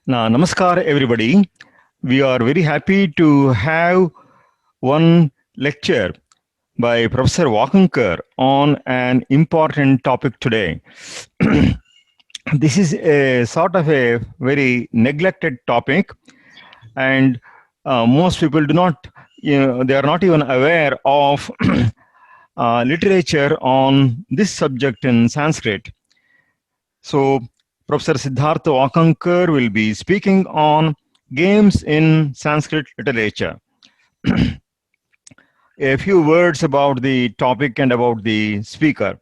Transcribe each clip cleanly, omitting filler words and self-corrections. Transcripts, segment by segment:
Now, namaskar everybody. We are very happy to have one lecture by Professor Wakankar on an important topic today. This is a sort of a very neglected topic, and most people do not, they are not even aware of literature on this subject in Sanskrit. So, Professor Siddharth Wakankar will be speaking on games in Sanskrit literature. A few words about the topic and about the speaker.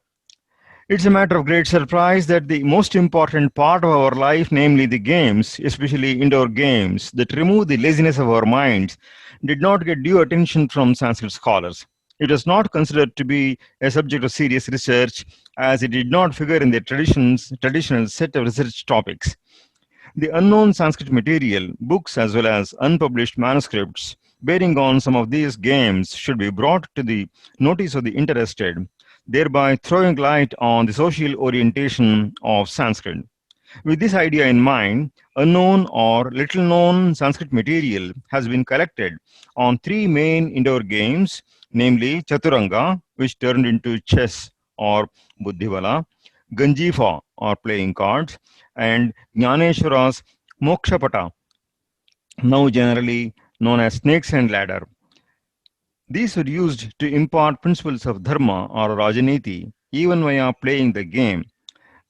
It's a matter of great surprise that the most important part of our life, namely the games, especially indoor games, that remove the laziness of our minds, did not get due attention from Sanskrit scholars. It was not considered to be a subject of serious research as it did not figure in the traditional set of research topics. The unknown Sanskrit material, books as well as unpublished manuscripts bearing on some of these games should be brought to the notice of the interested, thereby throwing light on the social orientation of Sanskrit. With this idea in mind, unknown or little known Sanskrit material has been collected on three main indoor games, namely Chaturanga, which turned into chess or Buddhivala, Ganjifa or playing cards, and Jnaneshwara's Mokshapata, now generally known as snakes and ladder. These were used to impart principles of dharma or rajaniti even via playing the game.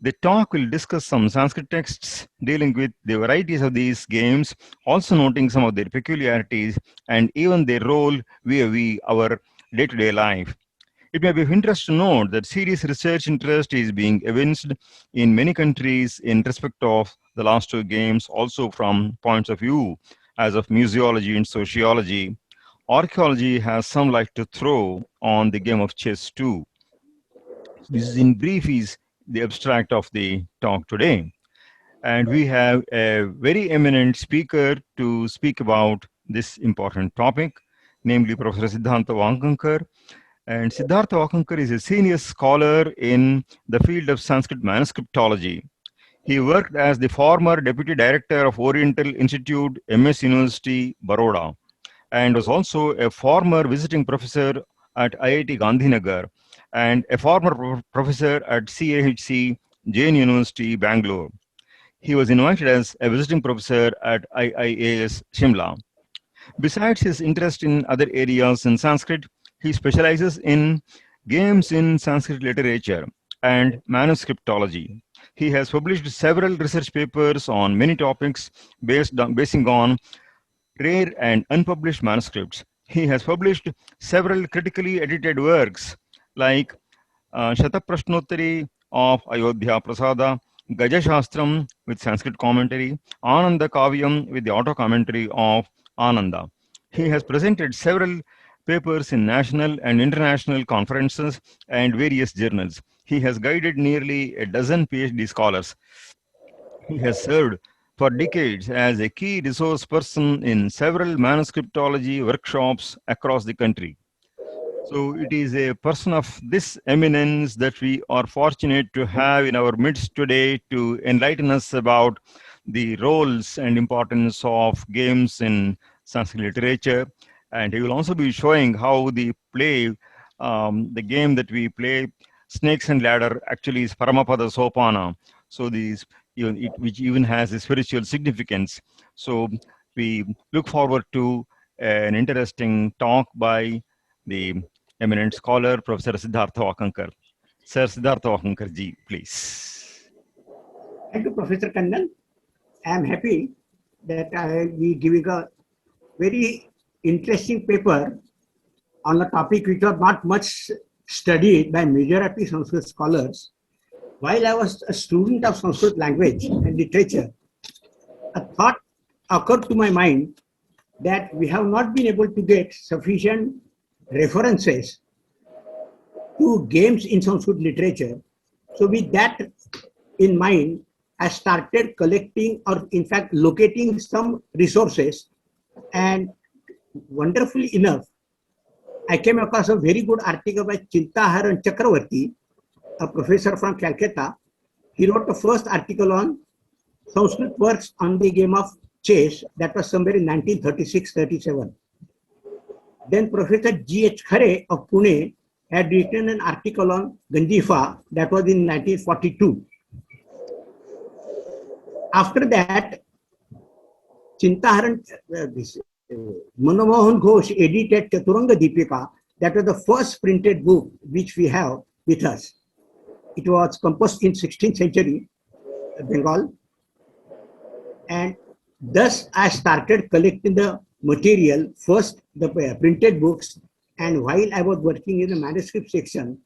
The talk will discuss some Sanskrit texts dealing with the varieties of these games, also noting some of their peculiarities and even their role vis-a-vis our day-to-day life. It may be of interest to note that serious research interest is being evinced in many countries in respect of the last two games, also from points of view as of museology and sociology. Archaeology has some light to throw on the game of chess too. This is in brief is the abstract of the talk today. And we have a very eminent speaker to speak about this important topic, namely Professor Siddharth Wakankar. And Siddharth Wakankar is a senior scholar in the field of Sanskrit manuscriptology. He worked as the former Deputy Director of Oriental Institute, MS University, Baroda, and was also a former visiting professor at IIT Gandhinagar and a former professor at CAHC, Jain University, Bangalore. He was invited as a visiting professor at IIAS, Shimla. Besides his interest in other areas in Sanskrit, he specializes in games in Sanskrit literature and manuscriptology. He has published several research papers on many topics basing on rare and unpublished manuscripts. He has published several critically edited works like Shataprashnottari of Ayodhya Prasada, Gajashastram with Sanskrit commentary, Ananda Kavyam with the auto commentary of Ananda. He has presented several papers in national and international conferences and various journals. He has guided nearly a dozen PhD scholars. He has served for decades as a key resource person in several manuscriptology workshops across the country. So it is a person of this eminence that we are fortunate to have in our midst today to enlighten us about the roles and importance of games in Sanskrit literature. And he will also be showing how the game that we play, Snakes and Ladder, actually is Paramapada Sopana. So which even has a spiritual significance. So we look forward to an interesting talk by the eminent scholar, Professor Siddharth Wakankar. Sir Siddharth Wakankar ji, please. Thank you, Professor Kannan. I am happy that I will be giving a very interesting paper on a topic which was not much studied by majority Sanskrit scholars. While I was a student of Sanskrit language and literature, a thought occurred to my mind that we have not been able to get sufficient references to games in Sanskrit literature. So with that in mind, I started collecting or in fact locating some resources, and wonderfully enough, I came across a very good article by Chintaharan Chakravarti, a professor from Calcutta. He wrote the first article on Sanskrit works on the game of chess. That was somewhere in 1936-37. Then Professor G.H. Khare of Pune had written an article on Ganjifa. That was in 1942. After that, Chintaharan, Manomohan Ghosh edited Chaturanga Deepika. That was the first printed book which we have with us. It was composed in 16th century Bengal. And thus I started collecting the material, first the printed books. And while I was working in the manuscript section,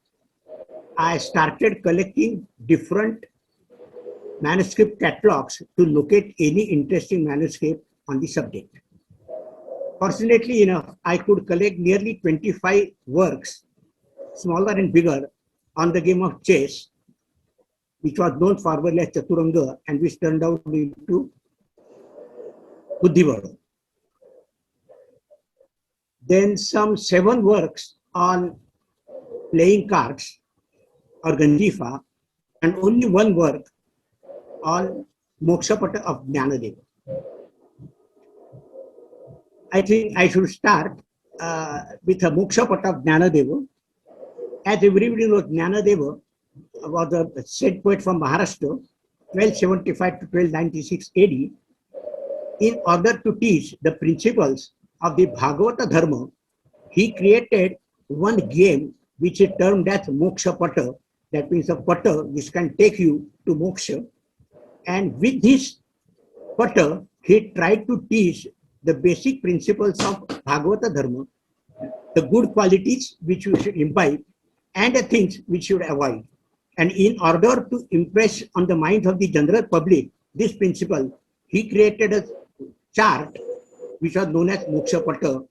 I started collecting different manuscript catalogs to locate any interesting manuscript on the subject. Fortunately enough, I could collect nearly 25 works, smaller and bigger, on the game of chess, which was known formerly as Chaturanga and which turned out into Buddhivara. Then some 7 works on playing cards or Ganjifa, and only 1 work on Mokshapata of Jnanadeva. I think I should start with a Mokshapata of Jnanadeva. As everybody knows, Jnanadeva was a saint poet from Maharashtra, 1275 to 1296 AD. In order to teach the principles of the Bhagavata Dharma, he created one game which is termed as Mokshapata. That means a pata which can take you to moksha. And with this pata, he tried to teach the basic principles of Bhagavata Dharma, the good qualities which you should imbibe, and the things which you should avoid. And in order to impress on the minds of the general public this principle, he created a chart which was known as Mokshapata,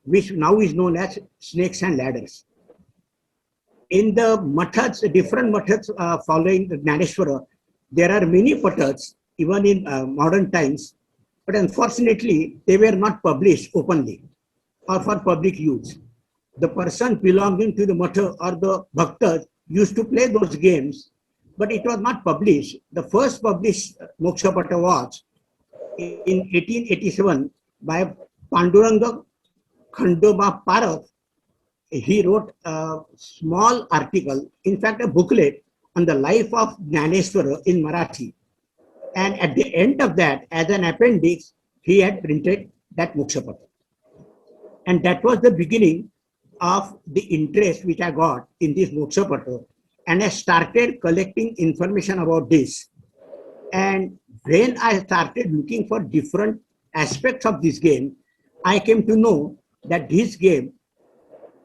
which now is known as Snakes and Ladders. In the mathas, different mathas following Jnaneshwara, there are many patas, even in modern times, but unfortunately, they were not published openly or for public use. The person belonging to the matha or the bhaktas used to play those games, but it was not published. The first published Mokshapata was in 1887 by Panduranga Khandoba Parath. He wrote a small article, in fact a booklet, on the life of Jnaneshwara in Marathi. And at the end of that, as an appendix, he had printed that Mokshapata. And that was the beginning of the interest which I got in this Mokshapata. And I started collecting information about this. And when I started looking for different aspects of this game, I came to know that this game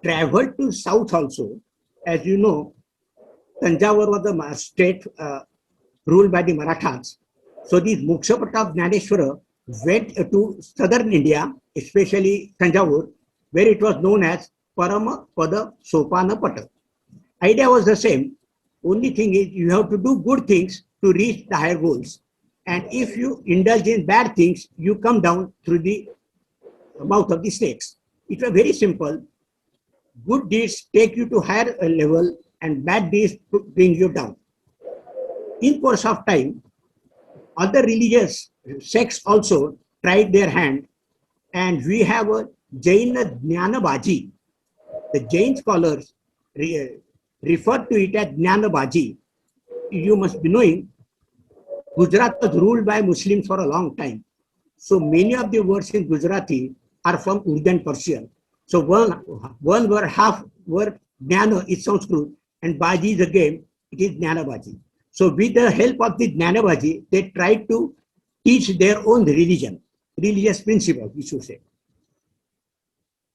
traveled to south also. As you know, Tanjavur was the state ruled by the Marathas. So this Mokshapata of Jnaneshwara went to southern India, especially Tanjavur, where it was known as Parama Pada Sopana Pata. Idea was the same. Only thing is you have to do good things to reach the higher goals. And if you indulge in bad things, you come down through the mouth of the snakes. It was very simple. Good deeds take you to higher level and bad deeds bring you down. In course of time, other religious sects also tried their hand, and we have a Jaina Jnanabaji. The Jain scholars refer to it as Jnanabaji. You must be knowing, Gujarat was ruled by Muslims for a long time. So many of the words in Gujarati are from Urdu and Persian. So one word, half word, Jnana is Sanskrit, and Baji is a game, it is Jnanabaji. So with the help of the Jnanabaji, they tried to teach their own religion, religious principles, we should say.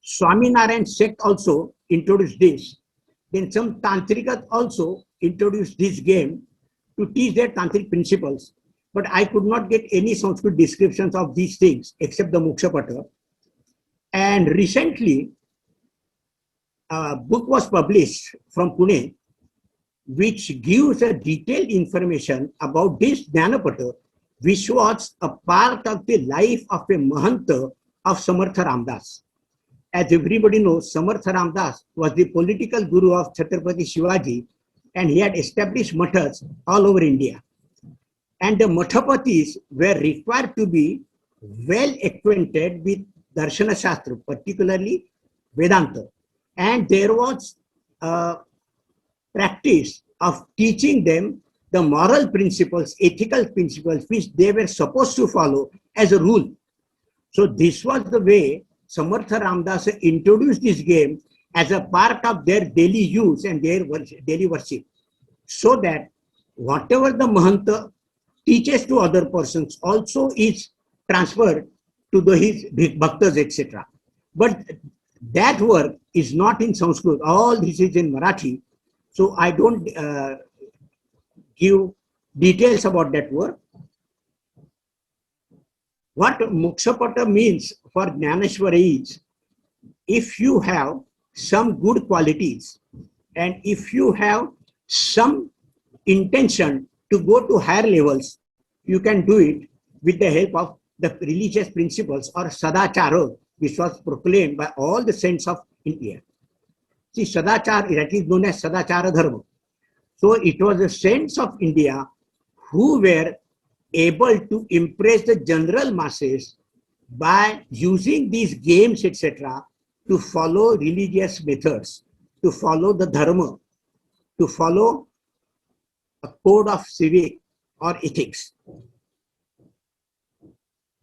Swaminarayan sect also introduced this. Then some Tantrikas also introduced this game to teach their Tantric principles. But I could not get any Sanskrit descriptions of these things except the Mokshapata. And recently, a book was published from Pune, which gives a detailed information about this Jnanapata, which was a part of the life of a Mahanta of Samartha Ramdas. As everybody knows, Samartha Ramdas was the political guru of Chhatrapati Shivaji, and he had established mathas all over India. And the Mathapatis were required to be well acquainted with Darshana Shastra, particularly Vedanta. And there was a practice of teaching them the moral principles, ethical principles, which they were supposed to follow as a rule. So this was the way Samartha Ramdas introduced this game as a part of their daily use and their daily worship, so that whatever the Mahanta teaches to other persons also is transferred to his bhaktas, etc. But that work is not in Sanskrit. All this is in Marathi. So I don't give details about that work. What Mokshapata means for Jnaneshwara is, if you have some good qualities and if you have some intention to go to higher levels, you can do it with the help of the religious principles or Sadachara, which was proclaimed by all the saints of India. See, Sadachara, that is known as Sadachara Dharma. So it was the saints of India who were able to impress the general masses by using these games, etc., to follow religious methods, to follow the dharma, to follow a code of civic or ethics.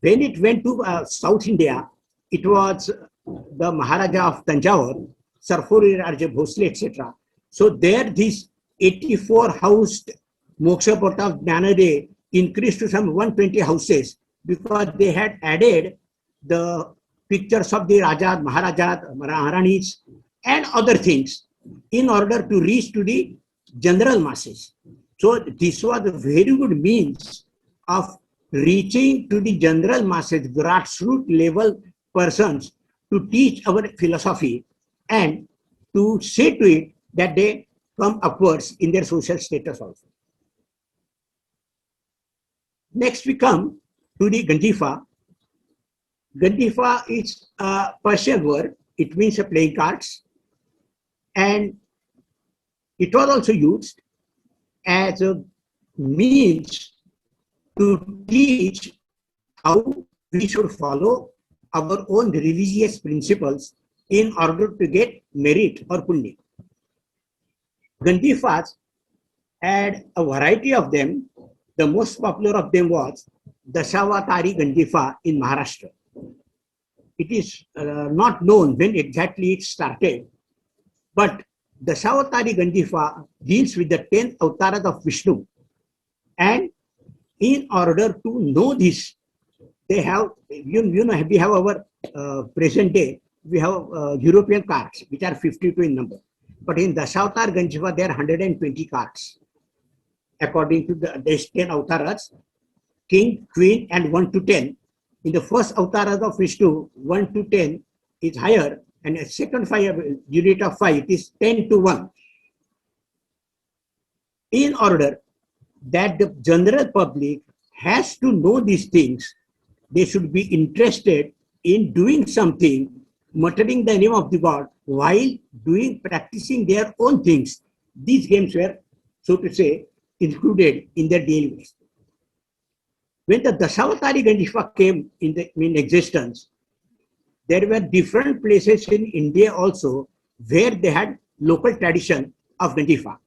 When it went to South India, it was the Maharaja of Tanjore, Sarfori Raja Bhosle, etc. So there this 84 housed Mokshapata of Jnanade increased to some 120 houses, because they had added the pictures of the Raja, Maharaja, Maharanis and other things in order to reach to the general masses. So this was a very good means of reaching to the general masses, grassroots level persons, to teach our philosophy and to say to it that they come upwards in their social status also. Next we come to the Gandifa. Gandifa is a Persian word. It means playing cards. And it was also used as a means to teach how we should follow our own religious principles in order to get merit or punya. Gandifas had a variety of them. The most popular of them was Dashavatari Gandifa in Maharashtra. It is not known when exactly it started, but Dashavatari Gandifa deals with the 10 avatars of Vishnu. And in order to know this, they have, you know, we have our present day, we have European cards, which are 52 in number. But in Dashavatar Gandifa, there are 120 cards. According to the 10 avatars, king, queen, and 1 to 10. In the first avatar of Vishnu, 1 to 10 is higher, and a second unit of 5, it is 10 to 1. In order that the general public has to know these things, they should be interested in doing something, muttering the name of the God, while practicing their own things. These games were, so to say, included in their daily life. When the Dashavatari Gandifa came in existence, there were different places in India also where they had local tradition of Gandifa.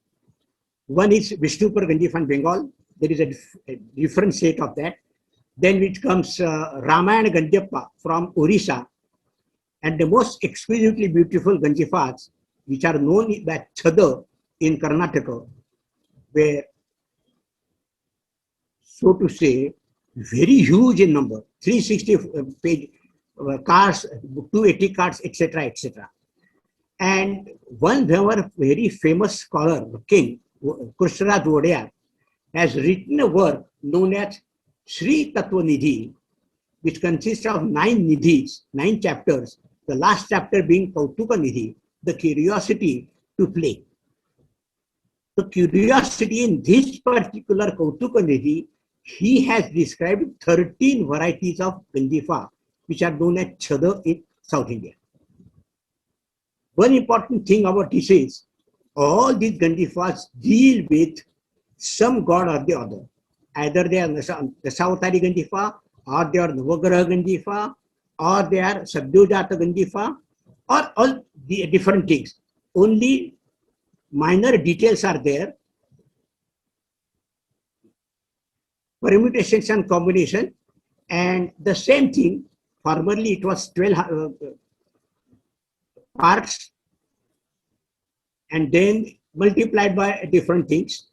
One is Vishnupur Gandifa in Bengal. There is a different set of that. Then which comes Ramayana Gandhyappa from Orissa. And the most exquisitely beautiful Gandifas, which are known by Chhada in Karnataka, were, so to say, very huge in number, 360 page cards, 280 cards, etc., etc. And one very famous scholar, king, Krishnaraj Vodeyar, has written a work known as Sri Tattva Nidhi, which consists of 9 nidhis, 9 chapters, the last chapter being Kautuka Nidhi, the curiosity to play. The curiosity in this particular Kautuka Nidhi, he has described 13 varieties of Gandifa, which are known as Chhada in South India. One important thing about this is, all these Gandifas deal with some god or the other. Either they are Dasavatari Ganjifa, or they are Navagraha Ganjifa, or they are Sabdyojata Ganjifa, or all the different things. Only minor details are there. Permutations and combination, and the same thing. Formerly it was 12 parts, and then multiplied by different things.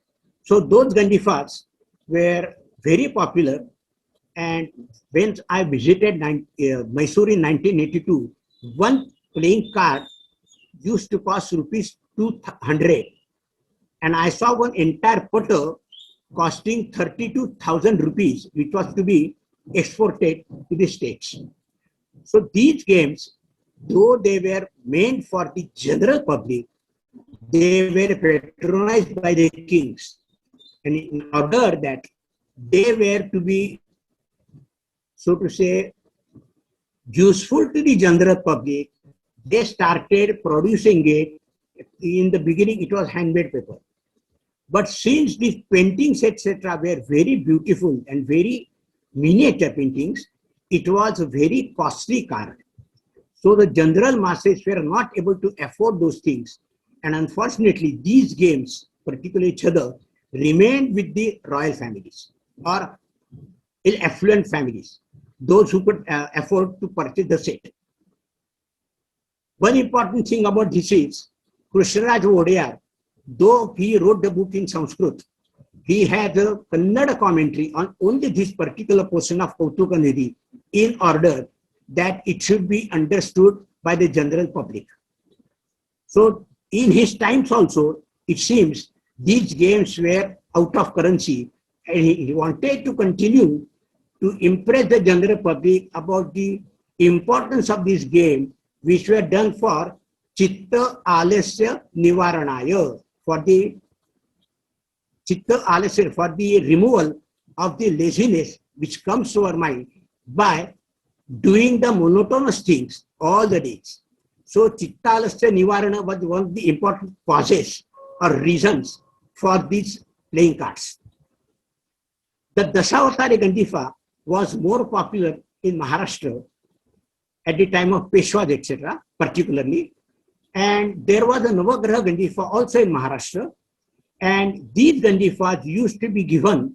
So those Ganjifas were very popular. And when I visited Mysore in 1982, one playing card used to cost rupees 200. And I saw one entire putter costing 32,000 rupees, which was to be exported to the States. So these games, though they were meant for the general public, they were patronized by the kings. And in order that they were to be, so to say, useful to the general public, they started producing it. In the beginning, it was handmade paper. But since these paintings, etc., were very beautiful and very miniature paintings, it was a very costly card. So the general masses were not able to afford those things. And unfortunately, these games, particularly Chadar, remained with the royal families or affluent families, those who could afford to purchase the set. One important thing about this is, Krishnaraj Wadiyar, though he wrote the book in Sanskrit, he had a Kannada commentary on only this particular portion of Kautukanidhi in order that it should be understood by the general public. So in his times also, it seems these games were out of currency, and he wanted to continue to impress the general public about the importance of this game, which were done for Chitta Alasya Nivaranaya, for the Chitta Alasya, for the removal of the laziness which comes to our mind by doing the monotonous things all the days. So Chitta Alasya Nivarana was one of the important causes or reasons for these playing cards. The Dasavatari Ganjifa was more popular in Maharashtra at the time of Peshwas, etc., particularly. And there was a Navagraha Ganjifa also in Maharashtra. And these Ganjifas used to be given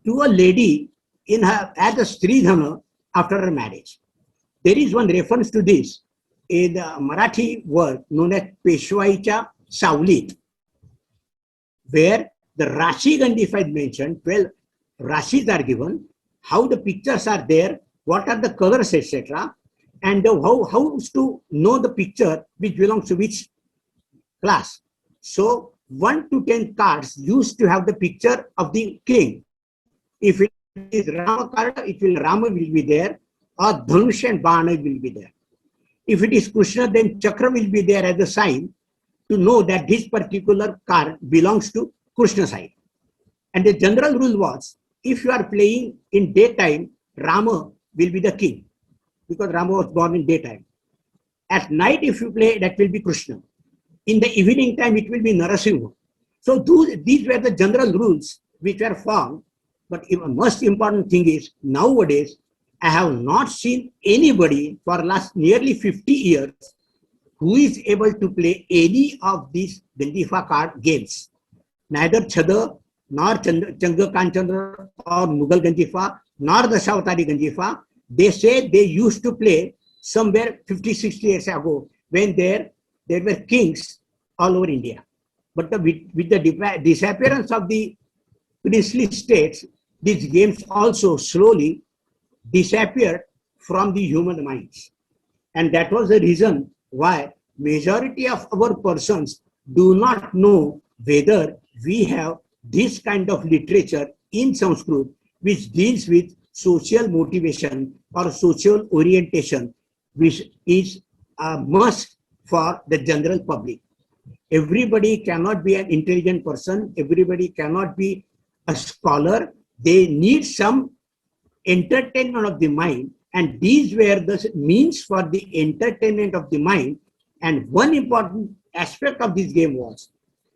to a lady in her as a Stridhana after her marriage. There is one reference to this in the Marathi work known as Peshwaicha Savlit, where the Rashi Ganjifa is mentioned, 12 Rashis are given, how the pictures are there, what are the colors, etc., and how to know the picture which belongs to which class. So 1 to 10 cards used to have the picture of the king. If it is Rama card, it will Rama will be there, or Dhanush and Bana will be there. If it is Krishna, then Chakra will be there as a sign to know that this particular card belongs to Krishna side. And the general rule was, if you are playing in daytime, Rama will be the king, because Rama was born in daytime. At night, if you play, that will be Krishna. In the evening time, it will be Narasimha. So these were the general rules which were formed. But the most important thing is, nowadays, I have not seen anybody for last nearly 50 years who is able to play any of these Ganjifa card games. Neither Chadar, nor Changa Kanchandra, or Mughal Ganjifa, nor the Dasavatari Ganjifa. They say they used to play somewhere 50, 60 years ago when there were kings all over India. But with the disappearance of the princely states, these games also slowly disappeared from the human minds. And that was the reason why majority of our persons do not know whether we have this kind of literature in Sanskrit which deals with social motivation or social orientation, which is a must for the general public. Everybody cannot be an intelligent person. Everybody cannot be a scholar. They need some entertainment of the mind, and these were the means for the entertainment of the mind. And one important aspect of this game was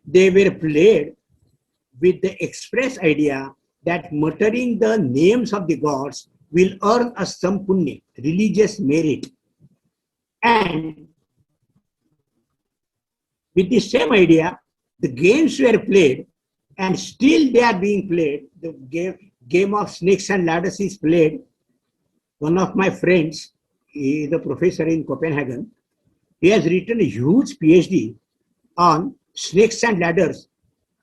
they were played with the express idea that muttering the names of the gods will earn us some punya, religious merit. And with the same idea, the games were played and still they are being played. The game of snakes and ladders is played. One of my friends, he is a professor in Copenhagen. He has written a huge PhD on snakes and ladders,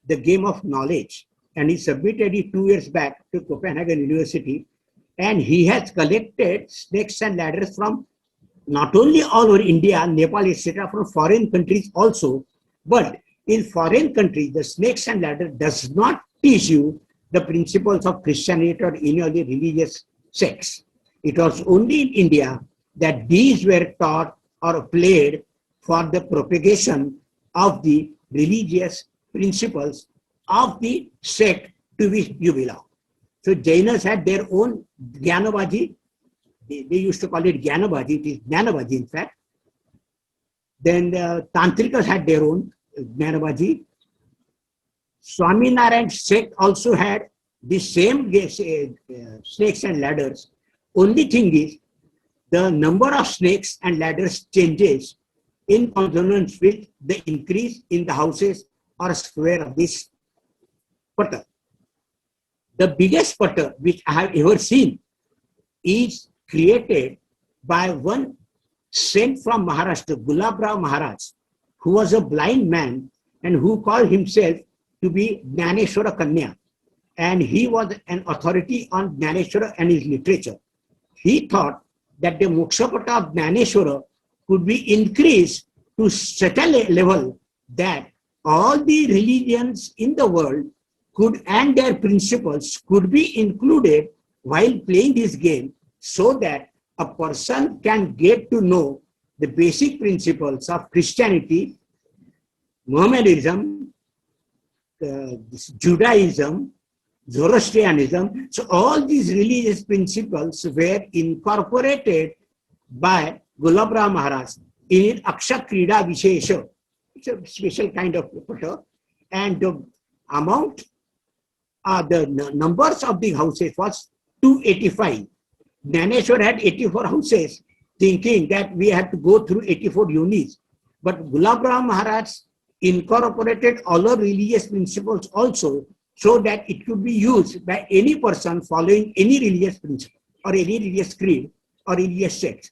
the game of knowledge. And he submitted it 2 years back to Copenhagen University. And he has collected snakes and ladders from not only all over India, Nepal, etc., from foreign countries also. But in foreign countries, the snakes and ladder does not teach you the principles of Christianity or any other religious sects. It was only in India that these were taught or played for the propagation of the religious principles of the sect to which you belong. So Jainas had their own Jnanabaji. They used to call it Jnanabaji. It is Jnanabaji, in fact. Then the Tantrikas had their own Jnanabaji. Swaminarayan sect also had the same snakes and ladders. Only thing is, the number of snakes and ladders changes in consonance with the increase in the houses or square of this putter. The biggest putter which I have ever seen is created by one saint from Maharashtra, Gulabrao Maharaj, who was a blind man and who called himself to be Jnaneshwara Kanya. And he was an authority on Jnaneshwara and his literature. He thought that the Mokshapata of Jnaneshwara could be increased to such a level that all the religions in the world could and their principles could be included while playing this game, so that a person can get to know the basic principles of Christianity, Mohammedanism, Judaism, Zoroastrianism. So all these religious principles were incorporated by Gulabrao Maharaj in Aksha Krida Vishesha. It's a special kind of putter. And the amount, the numbers of the houses was 285. Jnaneshwar had 84 houses, thinking that we had to go through 84 units. But Gulabrao Maharaj incorporated all our religious principles also, so that it could be used by any person following any religious principle or any religious creed or religious sect.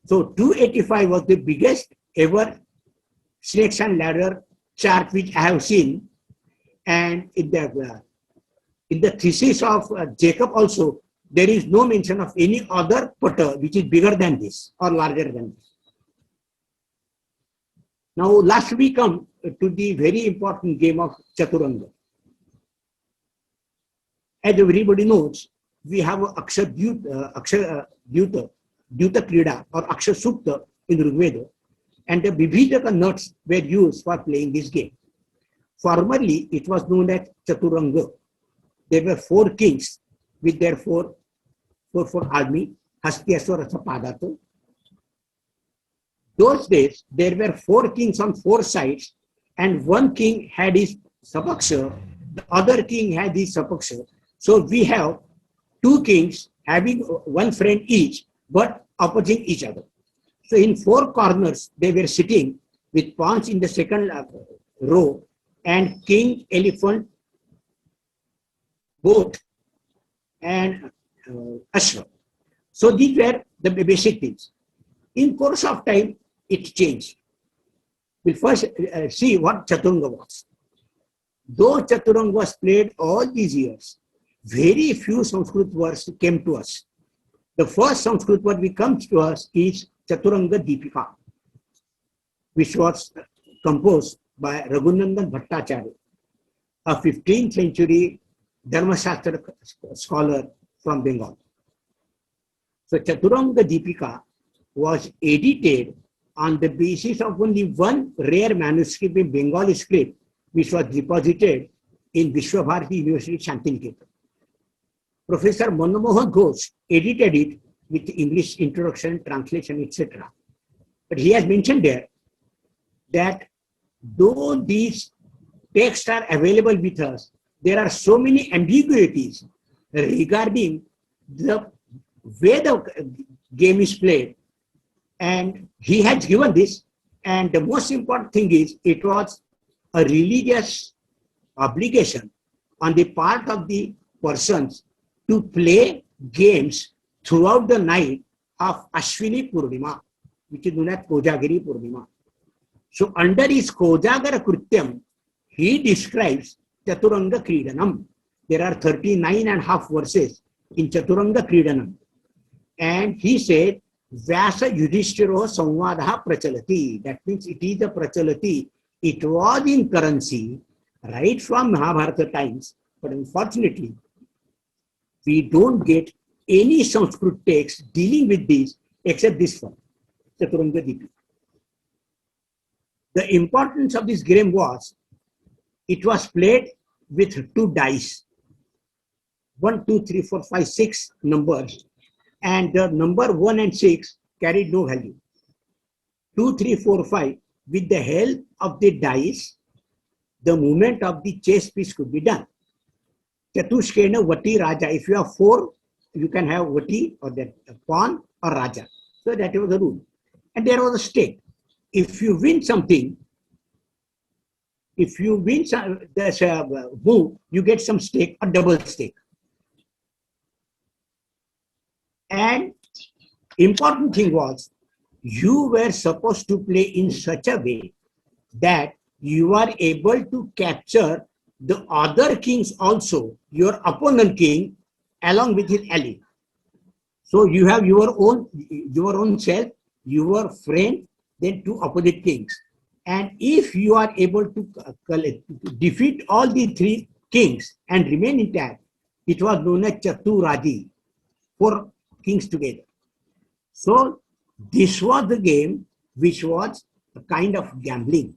So 285 was the biggest ever snakes and ladder chart which I have seen. And in the thesis of Jacob also, there is no mention of any other putter which is bigger than this or larger than this. Now, last we come to the very important game of Chaturanga. As everybody knows, we have Aksha Dyuta Krida or Aksha Sukta in Rigveda, and the Vibhidaka nuts were used for playing this game. Formerly, it was known as Chaturanga. There were 4 kings with their 4 army, Hastyaswara Padata. Those days, there were 4 kings on 4 sides, and one king had his Sapaksha, the other king had his Sapaksha. So we have 2 kings having one friend each, but opposing each other. So in 4 corners, they were sitting with pawns in the second row, and king, elephant, goat, and ashwa. So these were the basic things. In course of time, it changed. We'll first see what Chaturanga was. Though Chaturanga was played all these years, very few Sanskrit words came to us. The first Sanskrit word which comes to us is Chaturanga Deepika, which was composed by Raghunandan Bhattacharya, a 15th century Dharmashastra scholar from Bengal. So Chaturanga Deepika was edited on the basis of only one rare manuscript in Bengali script, which was deposited in Vishwabharati University, Shantiniketan. Professor Manomohan Ghosh edited it with English introduction, translation, etc. But he has mentioned there that though these texts are available with us, there are so many ambiguities regarding the way the game is played. And he has given this. And the most important thing is it was a religious obligation on the part of the persons to play games throughout the night of Ashwini Purnima, which is known as Kojagiri Purnima. So under his Kojagara Krityam, he describes Chaturanga Kridanam. There are 39 and a half verses in Chaturanga Kridanam. And he said, Vyasa Yudhishthiro Samvadaha Prachalati. That means it is a Prachalati. It was in currency right from Mahabharata times, but unfortunately, we don't get any Sanskrit text dealing with this except this one, Chaturanga Dipi. The importance of this game was, it was played with 2 dice, 1, 2, 3, 4, 5, 6 numbers, and the number 1 and 6 carried no value. 2, 3, 4, 5, with the help of the dice, the movement of the chess piece could be done. Chatushkena Vati Raja. If you have 4, you can have Vati or the pawn or Raja. So that was the rule. And there was a stake. If you win something, if you win this move, you get some stake or double stake. And important thing was, you were supposed to play in such a way that you are able to capture the other kings also, your opponent king, along with his ally. So you have your own self, your friend, then 2 opposite kings. And if you are able to defeat all the 3 kings and remain intact, it was known as Chaturadi, 4 kings together. So this was the game which was a kind of gambling.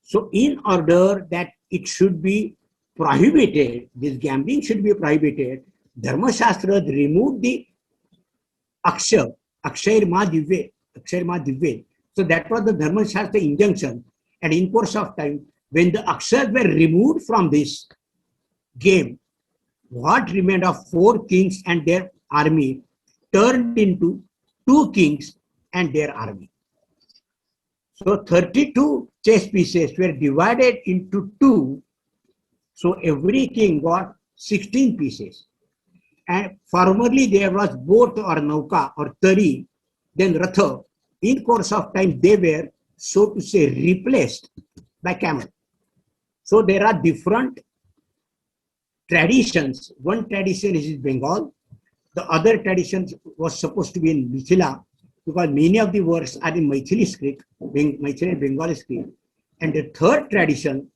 So in order that it should be prohibited, this gambling should be prohibited, Dharma Shastra removed the Akshar Ma Divye. So that was the Dharma Shastra injunction. And in course of time, when the Akshars were removed from this game, what remained of 4 kings and their army turned into 2 kings and their army. So 32 chess pieces were divided into 2. So every king got 16 pieces. And formerly there was boat or nauka or tari, then ratha. In course of time, they were, so to say, replaced by camel. So there are different traditions. One tradition is in Bengal. The other tradition was supposed to be in Mithila, because many of the works are in Maithili script, Maithili and Bengali script. And the third tradition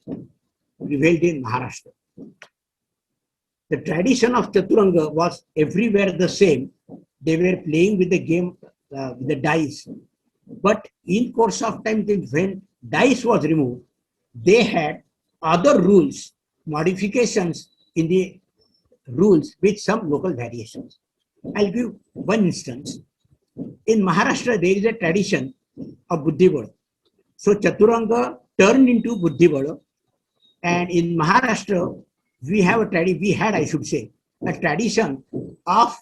prevailed in Maharashtra. The tradition of Chaturanga was everywhere the same. They were playing with the game, with the dice. But in course of time, when dice was removed, they had other rules, modifications in the rules with some local variations. I'll give one instance. In Maharashtra, there is a tradition of Buddhibada. So Chaturanga turned into Buddhibada. And in Maharashtra, we have a tradition, I should say, a tradition of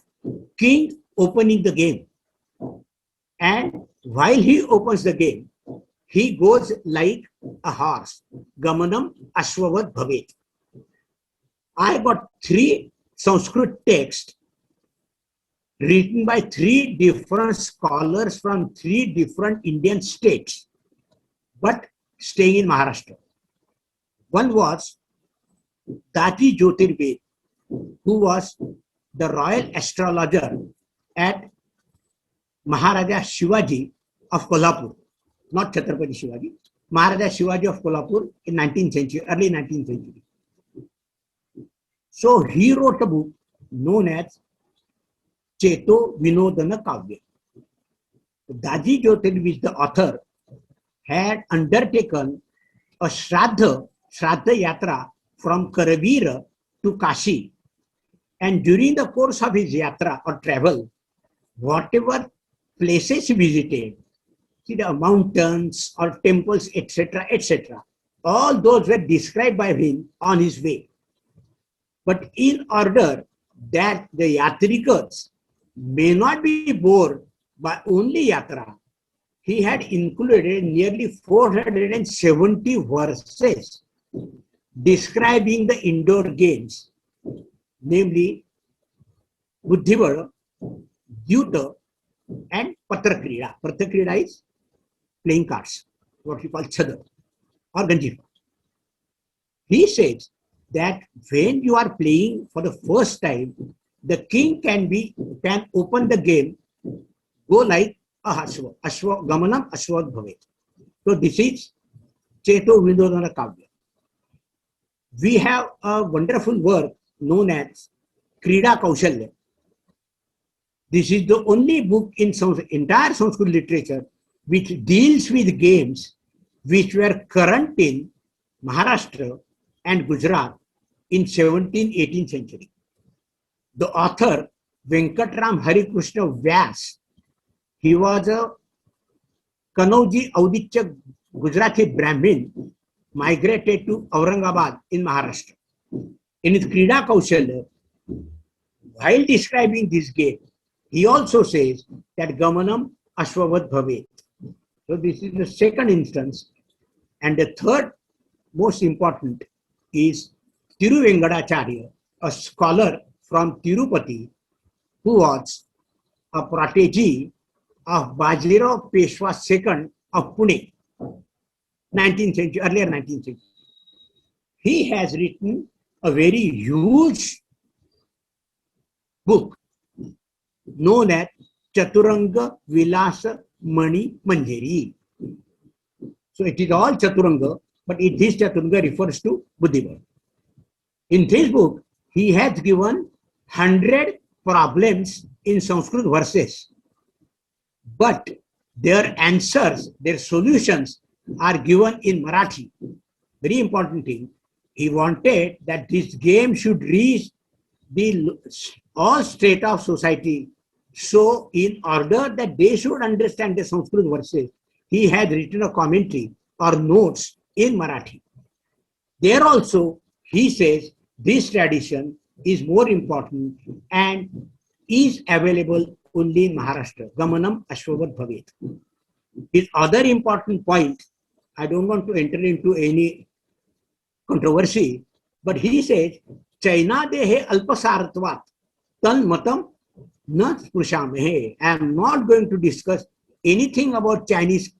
king opening the game. And while he opens the game, he goes like a horse. Gamanam Ashwavad Bhavet. I got 3 Sanskrit texts written by 3 different scholars from 3 different Indian states, but staying in Maharashtra. One was Dati Jyotirved, who was the royal astrologer at Maharaja Shivaji of Kolhapur, not Chhatrapati Shivaji, Maharaja Shivaji of Kolhapur in 19th century, early 19th century. So he wrote a book known as Cheto Vinodana Kavya. Daji Jyotirved, the author, had undertaken a Shraddha Yatra from Karavira to Kashi. And during the course of his yatra or travel, whatever places he visited, see the mountains or temples, etc., etc., all those were described by him on his way. But in order that the yatrikars may not be bored by only yatra, he had included nearly 470 verses describing the indoor games, namely Buddhibala, Dyuta, and Patrakrida. Patrakrida is playing cards, what we call Chadar or Ganjifa. He says that when you are playing for the first time, the king can open the game, go like a Ashwa, Ashwa Gamanam Ashwad Bhavet. So this is Cheto Vindodana Kavya. We have a wonderful work known as Krida Kaushalya. This is the only book in entire Sanskrit literature which deals with games which were current in Maharashtra and Gujarat in 17th, 18th century. The author, Venkatram Harikrishna Vyas, he was a Kanauji Auditya Gujarati Brahmin, migrated to Aurangabad in Maharashtra. In his Krida Kaushalya, while describing this game, he also says that Gamanam Ashwavad Bhavet. So this is the second instance. And the third most important is Tiruvengadacharya, a scholar from Tirupati, who was a protege of Bajirao Peshwa II of Pune, 19th century, earlier 19th century. He has written a very huge book known as Chaturanga Vilasa Mani Manjari. So it is all Chaturanga, but this Chaturanga refers to Buddhibala. In this book, he has given 100 problems in Sanskrit verses, but their answers, their solutions are given in Marathi. Very important thing, he wanted that this game should reach the all state of society. So in order that they should understand the Sanskrit verses, he had written a commentary or notes in Marathi. There also, he says, this tradition is more important and is available only in Maharashtra. Gamanam Ashwavad Bhavet. His other important point, I don't want to enter into any controversy, but he says, Chaina dehe alpasaratvat tan matam na sprushamahe. I am not going to discuss anything about Chinese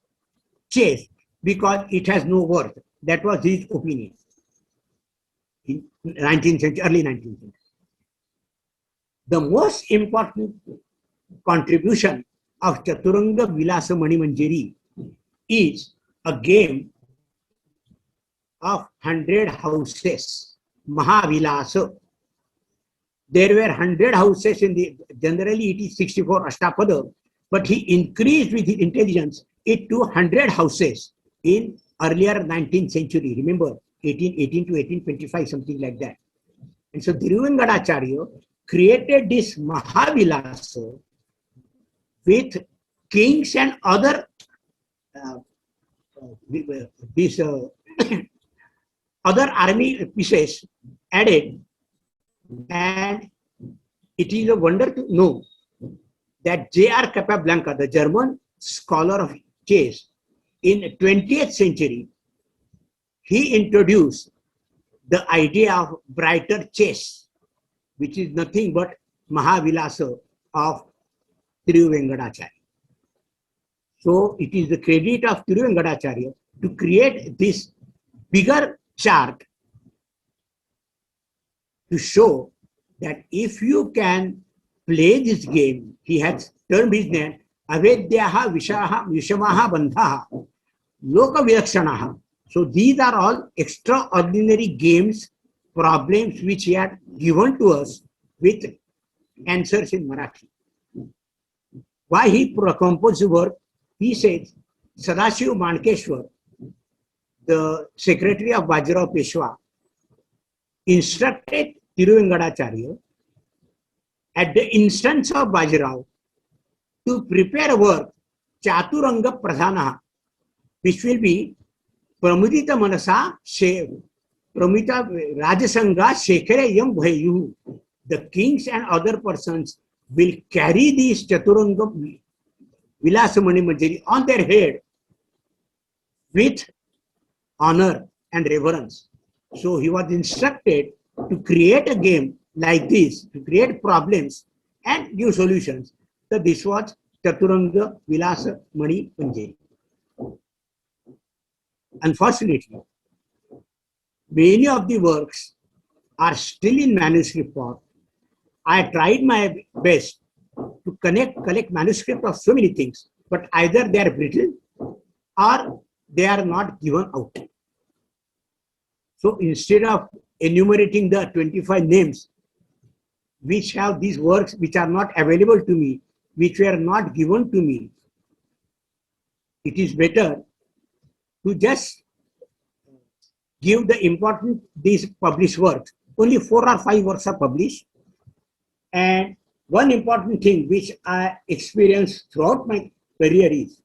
chess because it has no worth. That was his opinion in 19th century, early 19th century. The most important contribution of Chaturanga Vilasa Mani Manjari is a game of 100 houses, Mahavilasa. There were 100 houses in the, generally it is 64 Ashtapada, but he increased with his intelligence it to 100 houses in earlier 19th century. Remember, 1818 to 1825, something like that. And so Tiruvengadacharya created this Mahavilasa with kings and other other army pieces added, and it is a wonder to know that J.R. Capablanca, the German scholar of chess, in 20th century, he introduced the idea of brighter chess, which is nothing but Mahavilasa of Tiruvengadacharya. So it is the credit of Tiruvengadacharya to create this bigger chart to show that if you can play this game, he has termed his name Avedyaha Vishamaha Bandhaha Loka Vilakshanaha. So these are all extraordinary games, problems which he had given to us with answers in Marathi. Why he composed the work? He says, Sadashiv Mankeshwar, the secretary of Bajirao Peshwa, instructed Tiruvengadacharya at the instance of Bajirao to prepare a work, Chaturanga Pradhanaha, which will be Pramudita Manasa Shev, Pramita Rajasanga Shekhare Yam Bhayu. The kings and other persons will carry these Chaturanga Vilasamani Manjari on their head with honor and reverence. So he was instructed to create a game like this, to create problems and give solutions. So this was Chaturanga Vilasa Mani Manjari. Unfortunately, many of the works are still in manuscript form. I tried my best to collect manuscript of so many things, but either they are brittle or they are not given out. So instead of enumerating the 25 names which have these works which are not available to me, which were not given to me, it is better to just give the important these published works. Only 4 or 5 works are published. And one important thing which I experienced throughout my career is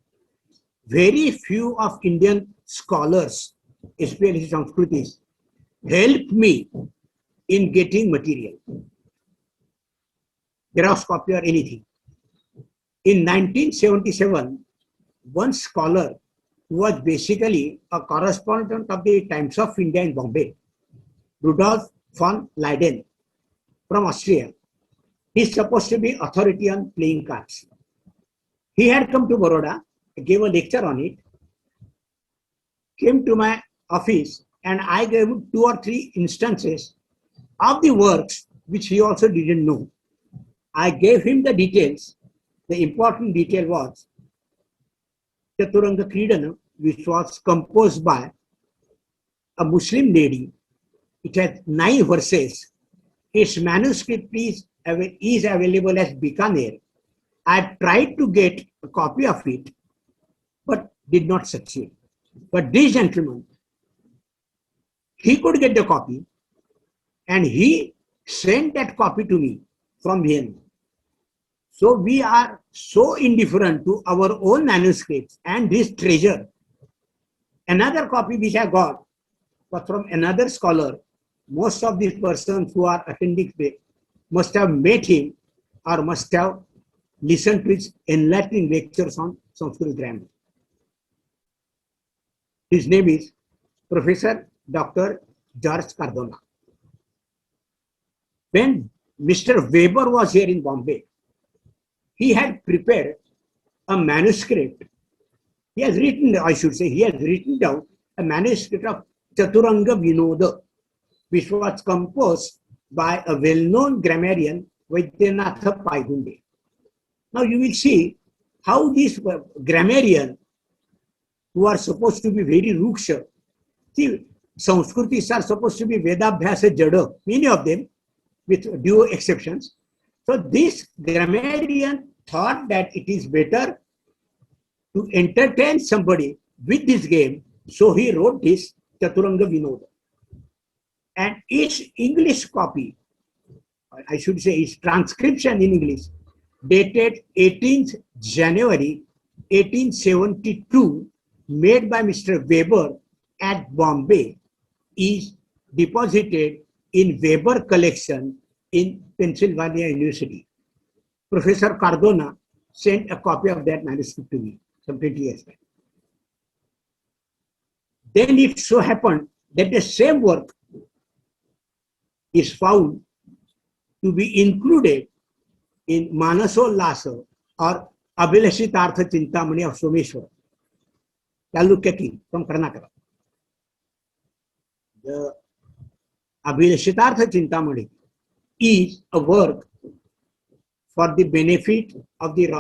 very few of Indian scholars, especially Sanskritis, helped me in getting material, xerox copy or anything. In 1977, one scholar who was basically a correspondent of the Times of India in Bombay, Rudolf von Leyden from Austria. He's supposed to be authority on playing cards. He had come to Baroda, gave a lecture on it, came to my office, and I gave him 2 or 3 instances of the works which he also didn't know. I gave him the details. The important detail was Chaturanga Kridana, which was composed by a Muslim lady. It has 9 verses. Its manuscript is available as Bikaner. I tried to get a copy of it, but did not succeed. But this gentleman, he could get the copy, and he sent that copy to me from Vienna. So we are so indifferent to our own manuscripts and this treasure. Another copy which I got was from another scholar. Most of these persons who are attending today must have met him or must have listened to his enlightening lectures on Sanskrit grammar. His name is Professor Dr. George Cardona. When Mr. Weber was here in Bombay, he had prepared a manuscript. He has written down a manuscript of Chaturanga Vinoda, which was composed by a well-known grammarian, Vaidyanatha Paigunde. Now you will see how these grammarians, who are supposed to be very ruksha, see, Sanskritis are supposed to be Vedabhyasa Jada, many of them, with due exceptions. So this grammarian thought that it is better to entertain somebody with this game, so he wrote this Chaturanga Vinoda. And its English copy, I should say its transcription in English, dated 18th January 1872, made by Mr. Weber at Bombay, is deposited in Weber collection in Pennsylvania University. Professor Cardona sent a copy of that manuscript to me some 20 years back. Then it so happened that the same work is found to be included in Manasollasa or Abhilashitartha Chintamani of Someshwar, Chalukya from Karnataka. The Abhilashitartha Chintamani is a work for the benefit of the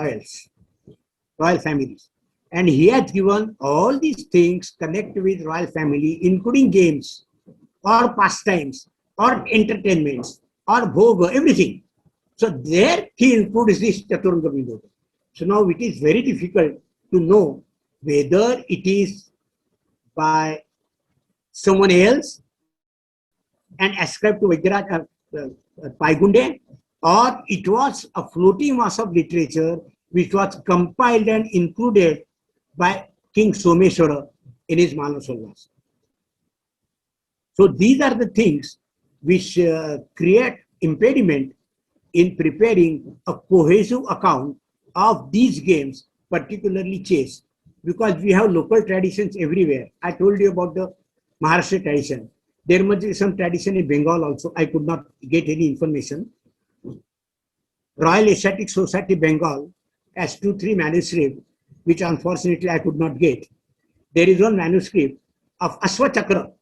royal families. And he has given all these things connected with royal family, including games or pastimes or entertainments or bhoga, everything. So there he includes this Chaturanga Vinoda. So now it is very difficult to know whether it is by someone else and ascribed to Vaidyanatha Paigunde, or it was a floating mass of literature which was compiled and included by King Someshwara in his Manasollasa. So these are the things which create impediment in preparing a cohesive account of these games, particularly chess, because we have local traditions everywhere. I told you about the Maharashtra tradition. There must be some tradition in Bengal also. I could not get any information. Royal Asiatic Society Bengal has 2-3 manuscripts, which unfortunately I could not get. There is one manuscript of Ashwachakra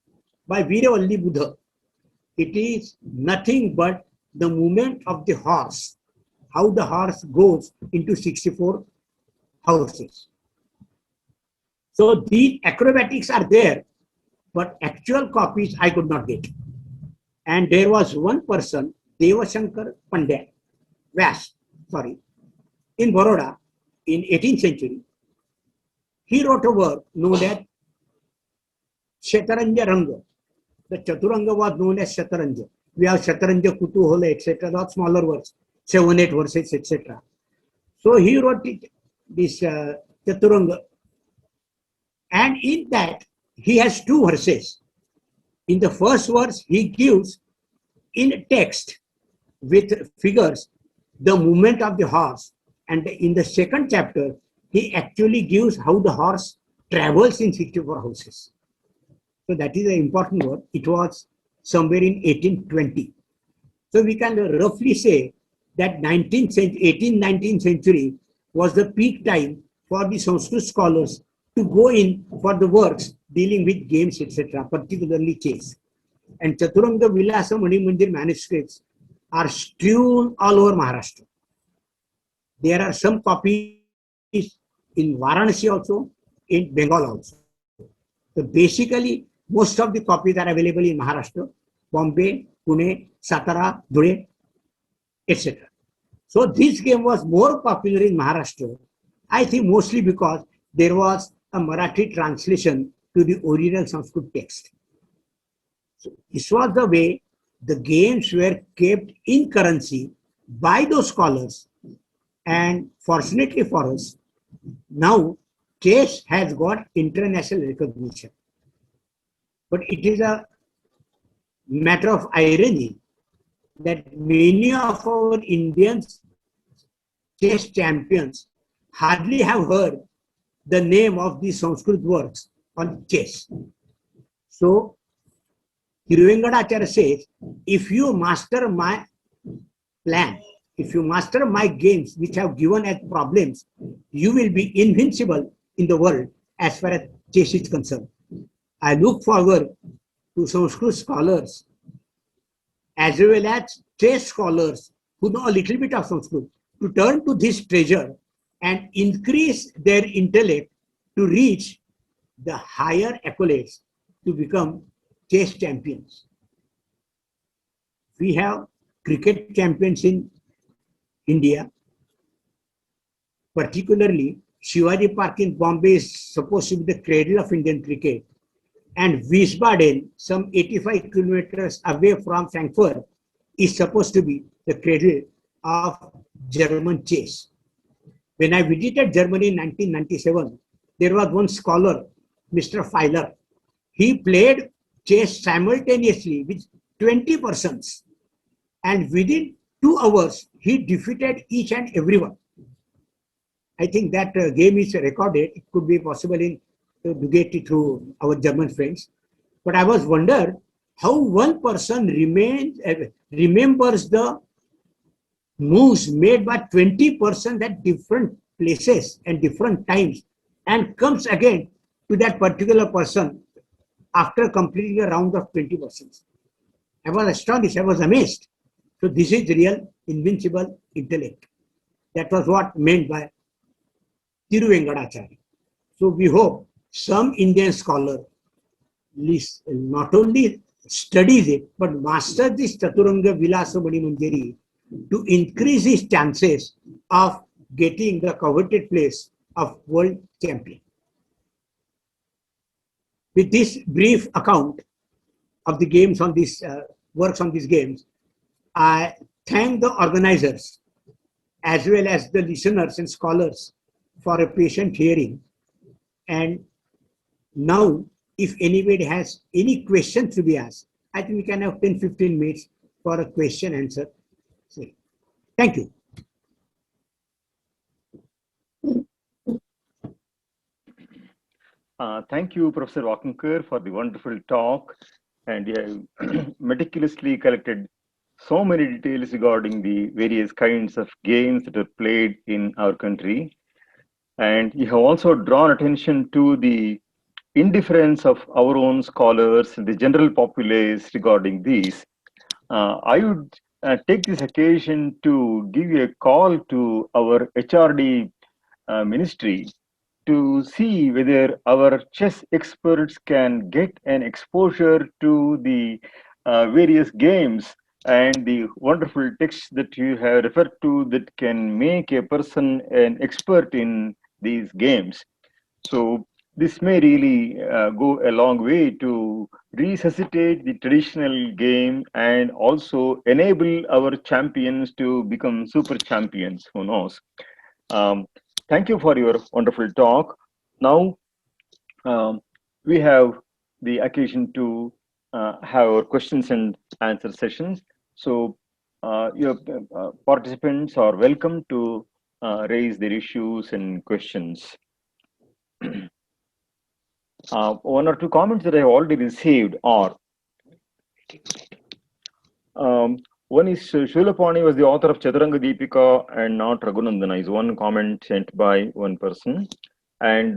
by Veeravalli Buddha. It is nothing but the movement of the horse, how the horse goes into 64 houses. So these acrobatics are there, but actual copies I could not get. And there was one person, Devashankar Pandya, in Baroda in 18th century. He wrote a work known as Shataranja Ranga. The Chaturanga was known as Shataranja. We have Shataranja, Kutuhola, etc. Not smaller works, 7-8 verses, etc. So he wrote it, this Chaturanga. And in that, he has 2 verses. In the first verse, he gives in text with figures the movement of the horse. And in the second chapter, he actually gives how the horse travels in 64 houses. So that is an important word. It was somewhere in 1820. So we can roughly say that 18th-19th century was the peak time for the Sanskrit scholars to go in for the works dealing with games, etc., particularly chess. And Chaturanga Vilasa Mani Mandir manuscripts are strewn all over Maharashtra. There are some copies in Varanasi also, in Bengal also. So basically, most of the copies are available in Maharashtra, Bombay, Pune, Satara, Dhule, etc. So this game was more popular in Maharashtra, I think mostly because there was a Marathi translation to the original Sanskrit text. So this was the way the games were kept in currency by those scholars. And fortunately for us, now chess has got international recognition. But it is a matter of irony that many of our Indian chess champions hardly have heard the name of the Sanskrit works on chess. So, Thiruvengadacharya says, if you master my plan, if you master my games which have given as problems, you will be invincible in the world as far as chess is concerned. I look forward to Sanskrit scholars as well as chess scholars who know a little bit of Sanskrit to turn to this treasure and increase their intellect to reach the higher accolades to become chess champions. We have cricket champions in India, particularly Shivaji Park in Bombay is supposed to be the cradle of Indian cricket. And Wiesbaden, some 85 kilometers away from Frankfurt, is supposed to be the cradle of German chess. When I visited Germany in 1997, there was one scholar, Mr. Feiler. He played chess simultaneously with 20 persons. And within 2 hours, he defeated each and everyone. I think that game is recorded. It could be possible to get it through our German friends. But I was wondering how one person remembers the moves made by 20% at different places and different times and comes again to that particular person after completing a round of 20 persons. I was astonished. I was amazed. So this is real invincible intellect. That was what meant by Thiruvengadacharya. So we hope some Indian scholar not only studies it, but masters this Chaturanga Vilasa Mani Manjari to increase his chances of getting the coveted place of world champion. With this brief account of the games on this works on these games, I thank the organizers as well as the listeners and scholars for a patient hearing. And now if anybody has any questions to be asked, I think we can have 10-15 minutes for a question answer. So, thank you. Thank you, Professor Wakankar, for the wonderful talk. And you have meticulously collected so many details regarding the various kinds of games that are played in our country. And you have also drawn attention to the indifference of our own scholars and the general populace regarding these. I would take this occasion to give you a call to our HRD ministry to see whether our chess experts can get an exposure to the various games and the wonderful texts that you have referred to that can make a person an expert in these games. So this may really go a long way to resuscitate the traditional game and also enable our champions to become super champions. Who knows? Um, Thank you for your wonderful talk. Now we have the occasion to have our questions and answer sessions. So your participants are welcome to raise their issues and questions. One or two comments that I have already received are one is Shulapani was the author of Chaturanga Deepika and not Raghunandana is one comment sent by one person. And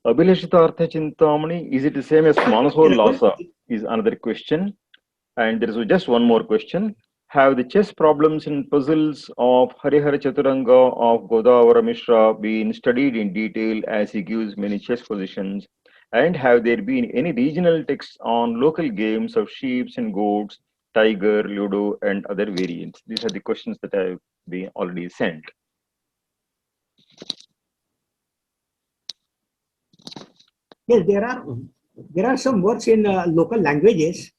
Abhilashita Chintamani, is it the same as Manaso Lhasa? Is another question. And there is just one more question. Have the chess problems and puzzles of Harihara Chaturanga of Godavara Mishra been studied in detail as he gives many chess positions? And have there been any regional texts on local games of sheep and goats, tiger, ludo, and other variants? These are the questions that have been already sent. Yes, there are some works in local languages.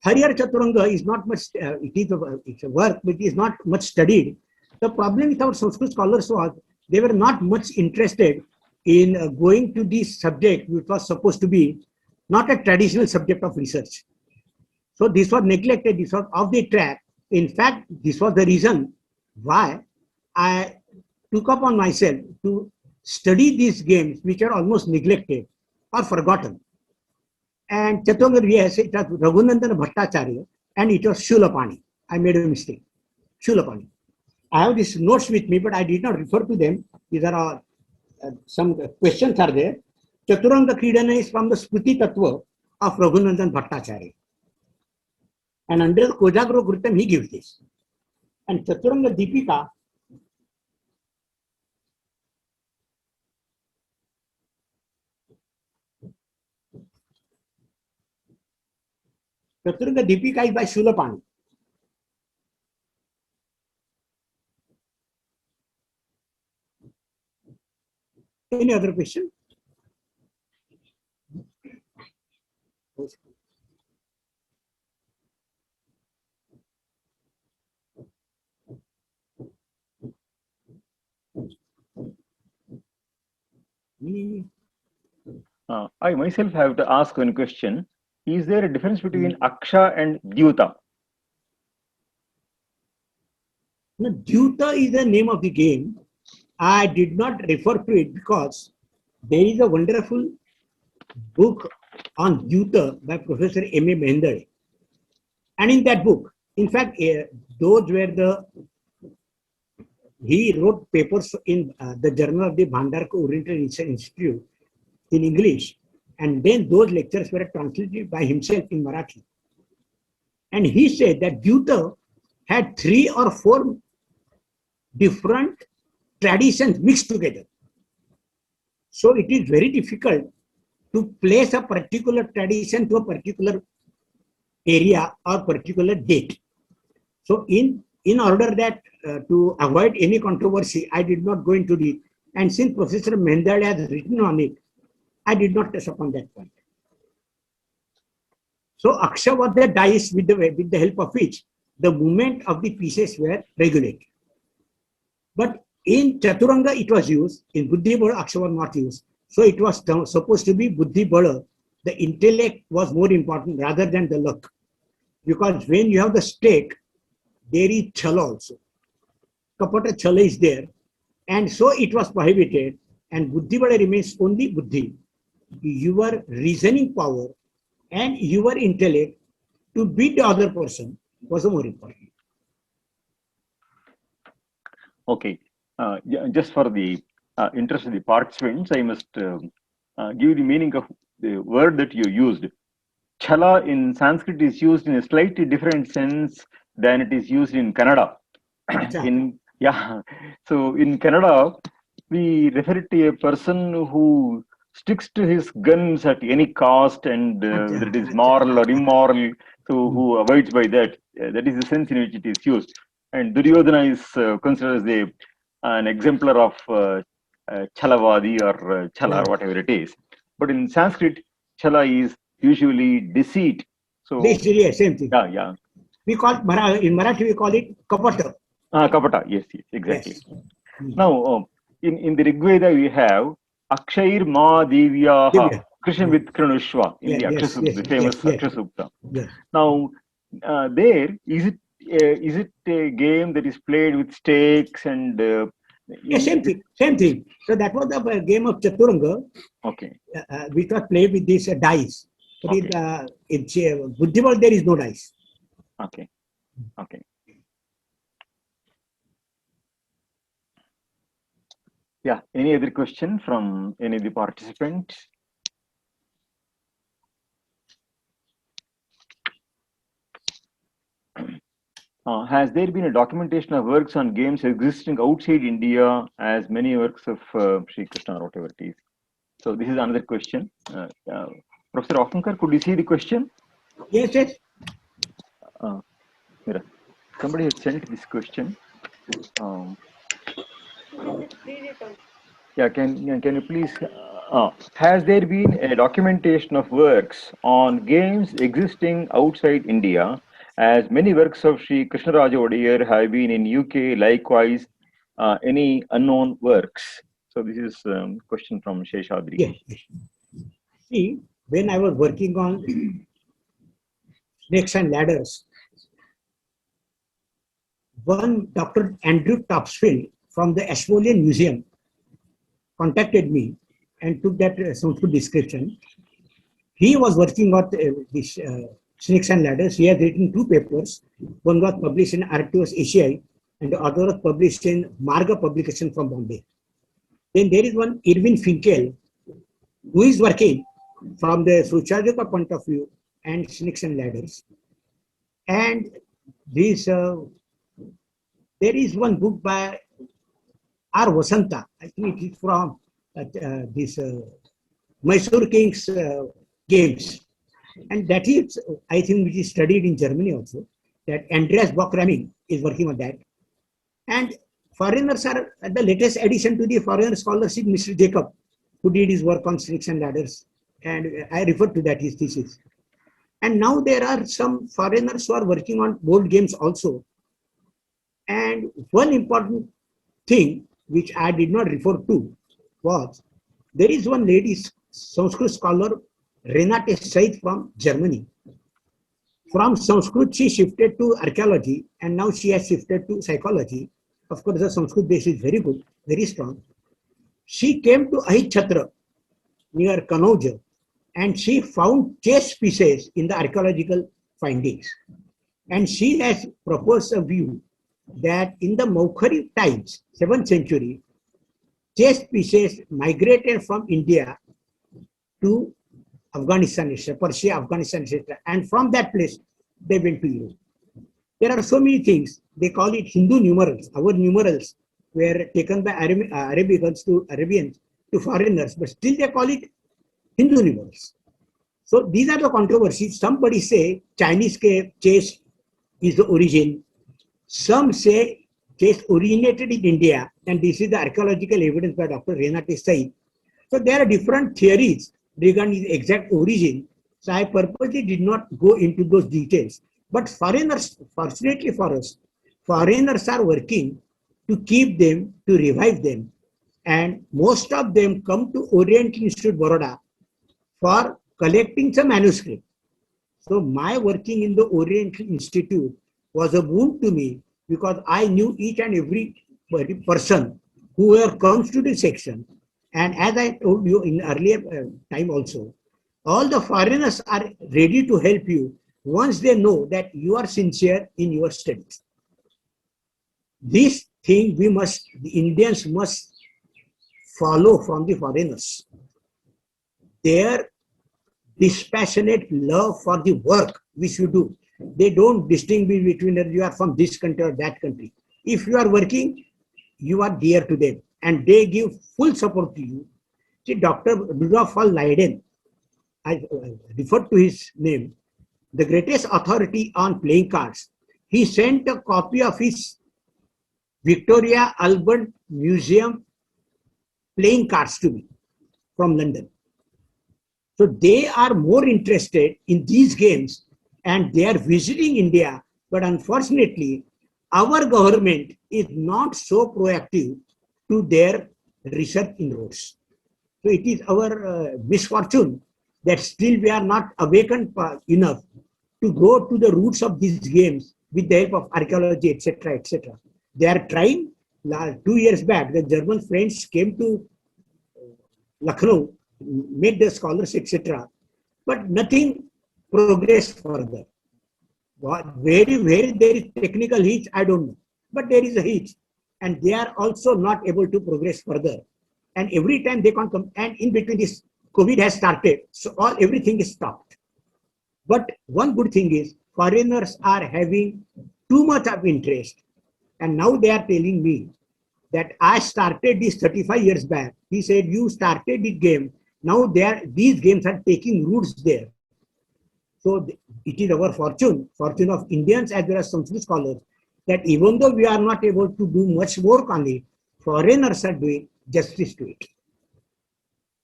Harihara Chaturanga is not much, it's a work, but it is not much studied. The problem with our Sanskrit scholars was they were not much interested in going to this subject, which was supposed to be not a traditional subject of research. So this was neglected, this was off the track. In fact, this was the reason why I took upon myself to study these games which are almost neglected or forgotten. And Chaturanga, yes, it was Raghunandana Bhattacharya and it was Shulapani. I made a mistake. Shulapani. I have these notes with me, but I did not refer to them. These are some questions are there. Chaturanga Kridana is from the Smriti Tattva of Raghunandana Bhattacharya. And under Kojagro Grutam, he gives this. And Chaturanga Deepika, Chaturanga Deepika is by Shulapani. Any other question? I myself have to ask one question. Is there a difference between Aksha and Dyuta? No, Dyuta is the name of the game. I did not refer to it because there is a wonderful book on Dyuta by Professor M.A. Mhendale. And in that book, in fact, those were he wrote papers in the Journal of the Bhandarkar Oriental Research Institute in English. And then those lectures were translated by himself in Marathi. And he said that Dyuta had 3 or 4 different traditions mixed together. So it is very difficult to place a particular tradition to a particular area or particular date. So in order that to avoid any controversy, I did not go into it. And since Professor Mhendale has written on it, I did not touch upon that point. So Aksha was the dice with the help of which the movement of the pieces were regulated. But in Chaturanga it was used, in Buddhi Aksha was not used. So it was supposed to be buddhi bala. The intellect was more important rather than the luck. Because when you have the stake, there is chala also. Kapata chala is there. And so it was prohibited. And buddhi bala remains only buddhi. Your reasoning power and your intellect to beat the other person was the more important. Okay. Just for the interest of the participants, I must give the meaning of the word that you used. Chala in Sanskrit is used in a slightly different sense than it is used in Kannada. So in Kannada, we refer to a person who sticks to his guns at any cost, and whether it is moral or immoral, so who abides by that. That is the sense in which it is used. And Duryodhana is considered as an exemplar of Chalavadi or Chala, or whatever it is. But in Sanskrit, Chala is usually deceit. So same thing. Yeah. We call in Marathi we call it kapata. Kapata, yes, exactly. Yes. Now, in the Rig Veda we have Akshair Ma Divyaha, Krishna with Kranushva in the Akshasukta, the famous Akshasukta. Now, there is it a game that is played with stakes and? Same thing. So that was the game of Chaturanga. Okay. We thought play with these dice. But in Buddhibal there is no dice. Okay. Yeah. Any other question from any of the participants? Has there been a documentation of works on games existing outside India as many works of Sri Krishna or whatever it is? So this is another question. Professor Wakankar, could you see the question? Yes. Somebody has sent this question. Yeah, can you please? Has there been a documentation of works on games existing outside India, as many works of Sri Krishnaraja Odiyar have been in UK? Likewise, any unknown works? So this is a question from Sheshadri. Yes. See, when I was working on snakes and ladders, one Dr. Andrew Topsfield from the Ashmolean Museum contacted me and took that Sanskrit description. He was working on this snakes and ladders. He has written 2 papers. One was published in RTOS Asia and the other was published in Marga publication from Bombay. Then there is one Irvin Finkel who is working from the sociological point of view and snakes and ladders. And this there is one book by R. Vasanta. I think it is from this Mysore King's games. And that is, I think, which is studied in Germany also. That Andreas Bock-Ramming is working on that. And foreigners are the latest addition to the foreign scholarship, Mr. Jacob, who did his work on snakes and ladders. And I referred to that, his thesis. And now there are some foreigners who are working on board games also. And one important thing which I did not refer to was there is one lady Sanskrit scholar, Renate Said from Germany. From Sanskrit, she shifted to archaeology and now she has shifted to psychology. Of course, the Sanskrit base is very good, very strong. She came to Ahichhatra near Kanauj and she found chess pieces in the archaeological findings. And she has proposed a view that in the Maukhari times, 7th century, chess pieces migrated from India to Afghanistan, Persia, Afghanistan, etc. And from that place, they went to Europe. There are so many things. They call it Hindu numerals. Our numerals were taken by Arabians to foreigners, but still they call it Hindu numerals. So these are the controversies. Somebody say Chinese chess is the origin. Some say chess originated in India, and this is the archaeological evidence by Dr. Renate Said. So there are different theories regarding the exact origin. So I purposely did not go into those details. But foreigners, fortunately for us, foreigners are working to keep them, to revive them. and most of them come to Orient Institute, Baroda, for collecting some manuscript. So my working in the Orient Institute was a boon to me because I knew each and every person who comes to the section. And as I told you in earlier time also, all the foreigners are ready to help you once they know that you are sincere in your studies. This thing the Indians must follow from the foreigners. Their dispassionate love for the work which you do. They don't distinguish between whether you are from this country or that country. If you are working, you are dear to them and they give full support to you. See, Dr. Rudolf von Leiden, I referred to his name, the greatest authority on playing cards. He sent a copy of his Victoria Albert Museum playing cards to me from London. So they are more interested in these games and they are visiting India. But unfortunately, our government is not so proactive to their research inroads. So it is our misfortune that still we are not awakened enough to go to the roots of these games with the help of archaeology, etc., etc. They are trying. 2 years back, the German friends came to Lucknow, made the scholars, etc. But nothing progressed further. Where there is technical hitch, I don't know. But there is a hitch. And they are also not able to progress further. And every time they can't come, and in between this, COVID has started. So everything is stopped. But one good thing is, foreigners are having too much of interest. And now they are telling me that I started this 35 years back. He said, you started this game. Now these games are taking roots there. So it is our fortune of Indians as well as Sanskrit scholars, that even though we are not able to do much work on it, foreigners are doing justice to it.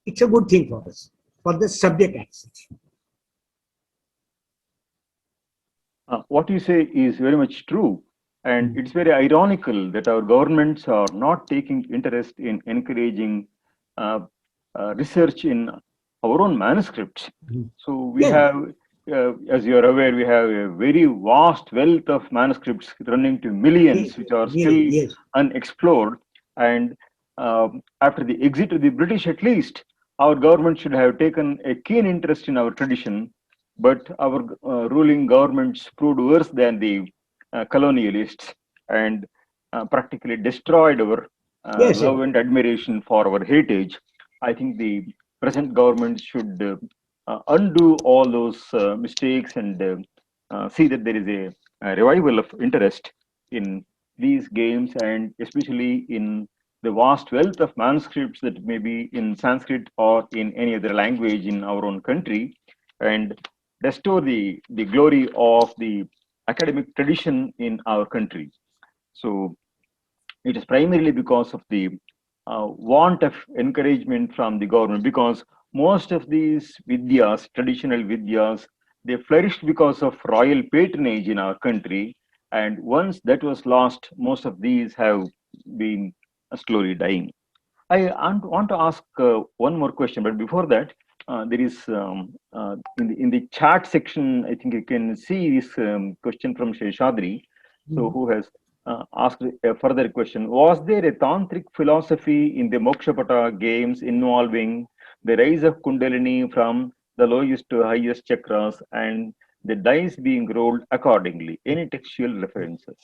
It's a good thing for us, for the subject as such. What you say is very much true. And it's very ironical that our governments are not taking interest in encouraging research in our own manuscripts. So we have, as you are aware, we have a very vast wealth of manuscripts running to millions, which are still unexplored. And after the exit of the British, at least, our government should have taken a keen interest in our tradition. But our ruling governments proved worse than the colonialists and practically destroyed our love and admiration for our heritage. I think the present government should undo all those mistakes and see that there is a revival of interest in these games, and especially in the vast wealth of manuscripts that may be in Sanskrit or in any other language in our own country, and restore the glory of the academic tradition in our country. So it is primarily because of the want of encouragement from the government, because most of these vidyas, traditional vidyas, they flourished because of royal patronage in our country. And once that was lost, most of these have been slowly dying. I want to ask one more question, but before that, there is in the chat section, I think you can see this question from Sheshadri, so who has asked a further question. Was there a tantric philosophy in the Mokshapata games involving the rise of Kundalini from the lowest to highest chakras and the dice being rolled accordingly? Any textual references?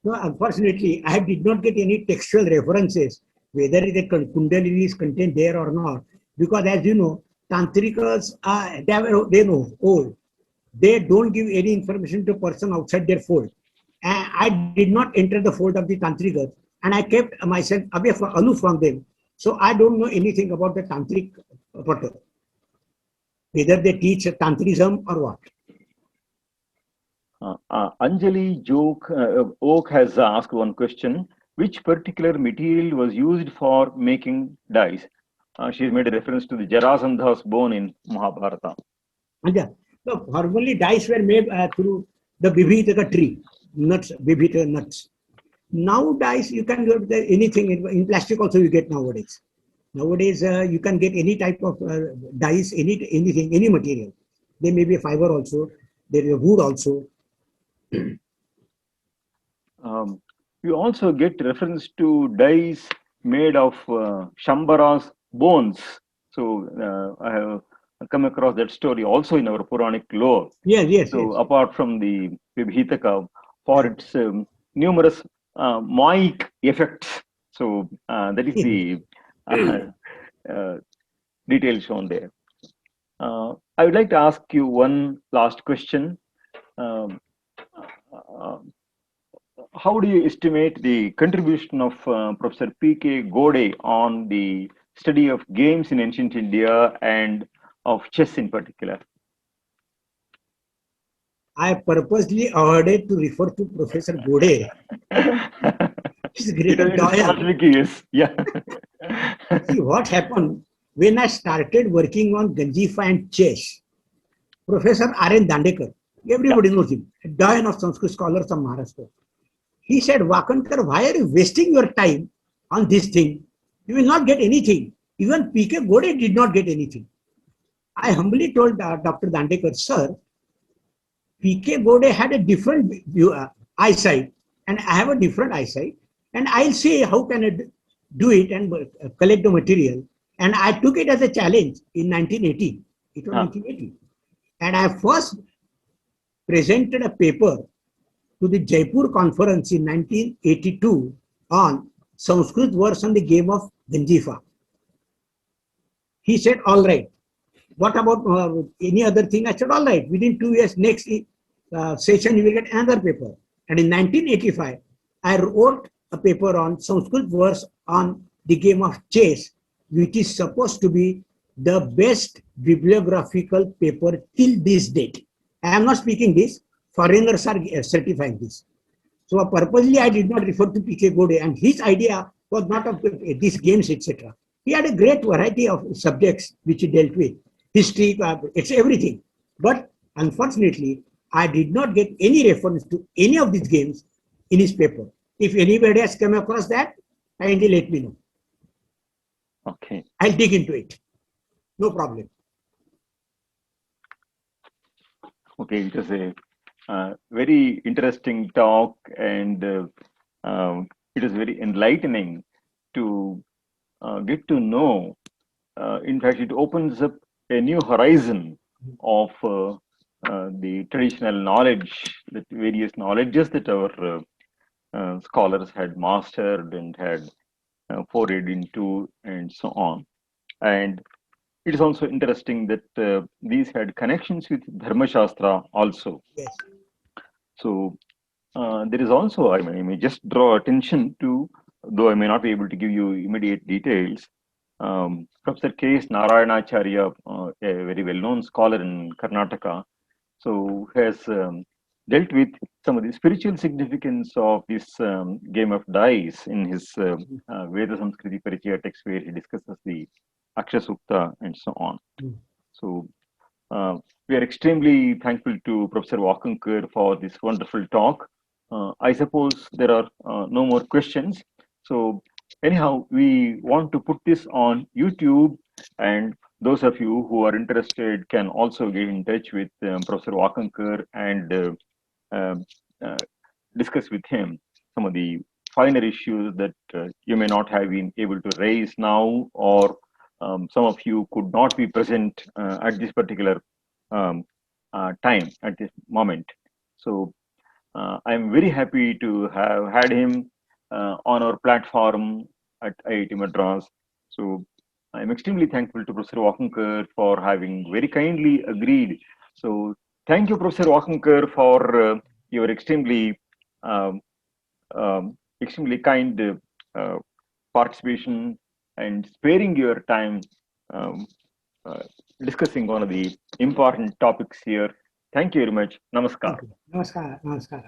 No, unfortunately, I did not get any textual references, whether the Kundalini is contained there or not. Because as you know, Tantrikas, they know old. They don't give any information to a person outside their fold. And I did not enter the fold of the Tantrikas, and I kept myself away aloof from them. So I don't know anything about the Tantric Potter, whether they teach Tantrism or what. Anjali Oak has asked one question. Which particular material was used for making dice? She's made a reference to the Jarasandha's bone in Mahabharata. Yeah. So formally dice were made through the Bibhitaka tree, nuts, Bibhitaka nuts. Nowadays, you can get anything in plastic also you get nowadays. Nowadays, you can get any type of dice, anything, any material. There may be a fiber also. There is a wood also. We also get reference to dice made of Shambhara's bones. So I have come across that story also in our Puranic lore. Yes, yes, So yes. apart from the Vibhitaka, for its numerous Moic effects. So that is the detail shown there. I would like to ask you one last question. Um, uh, how do you estimate the contribution of Professor P.K. Gode on the study of games in ancient India and of chess in particular? I purposely avoided to refer to Professor Gode. He's a great It is doyen. conspicuous. Yeah. See what happened when I started working on Ganjifa and chess. Professor R.N. Dandekar, Yeah. everybody knows him, a doyen of Sanskrit scholars of Maharashtra. He said, Wakankar, why are you wasting your time on this thing? You will not get anything. Even P.K. Gode did not get anything. I humbly told Dr. Dandekar, sir, P.K. Gode had a different eyesight, and I have a different eyesight, and I'll see how can I do it and collect the material. And I took it as a challenge in 1980. It was Ah, 1980. And I first presented a paper to the Jaipur conference in 1982 on Sanskrit words on the game of Ganjifa. He said, all right. What about any other thing? I said, all right. Within 2 years, next session, you will get another paper. And in 1985, I wrote a paper on Sanskrit verse on the game of chess, which is supposed to be the best bibliographical paper till this date. I am not speaking this. Foreigners are certifying this. So purposely, I did not refer to P.K. Gode, and his idea was not of these games, etc. He had a great variety of subjects which he dealt with, history, it's everything. But unfortunately, I did not get any reference to any of these games in his paper. If anybody has come across that, kindly let me know. okay. I'll dig into it. No problem. Okay. It was a very interesting talk, and it was very enlightening to get to know. In fact, it opens up a new horizon of the traditional knowledge, the various knowledges that our scholars had mastered and had forayed into, and so on. And it is also interesting that these had connections with Dharma Shastra also. Yes. So there is also, I may just draw attention to, though I may not be able to give you immediate details, Professor K.S. Narayanacharya, a very well-known scholar in Karnataka, so has dealt with some of the spiritual significance of this game of dice in his Veda Samskriti Parichaya text, where he discusses the Akshasukta and so on. So we are extremely thankful to Professor Wakankar for this wonderful talk. I suppose there are no more questions. So anyhow, we want to put this on YouTube, and those of you who are interested can also get in touch with Professor Wakankar and um, uh, discuss with him some of the finer issues that you may not have been able to raise now, or some of you could not be present at this particular um, time, at this moment. So I'm very happy to have had him on our platform at IIT Madras. So I'm extremely thankful to Professor Wakankar for having very kindly agreed. So thank you, Professor Wakankar, for your um, extremely kind participation and sparing your time um, uh, discussing one of the important topics here. Thank you very much. Namaskar. Thank you. Namaskar. Namaskar.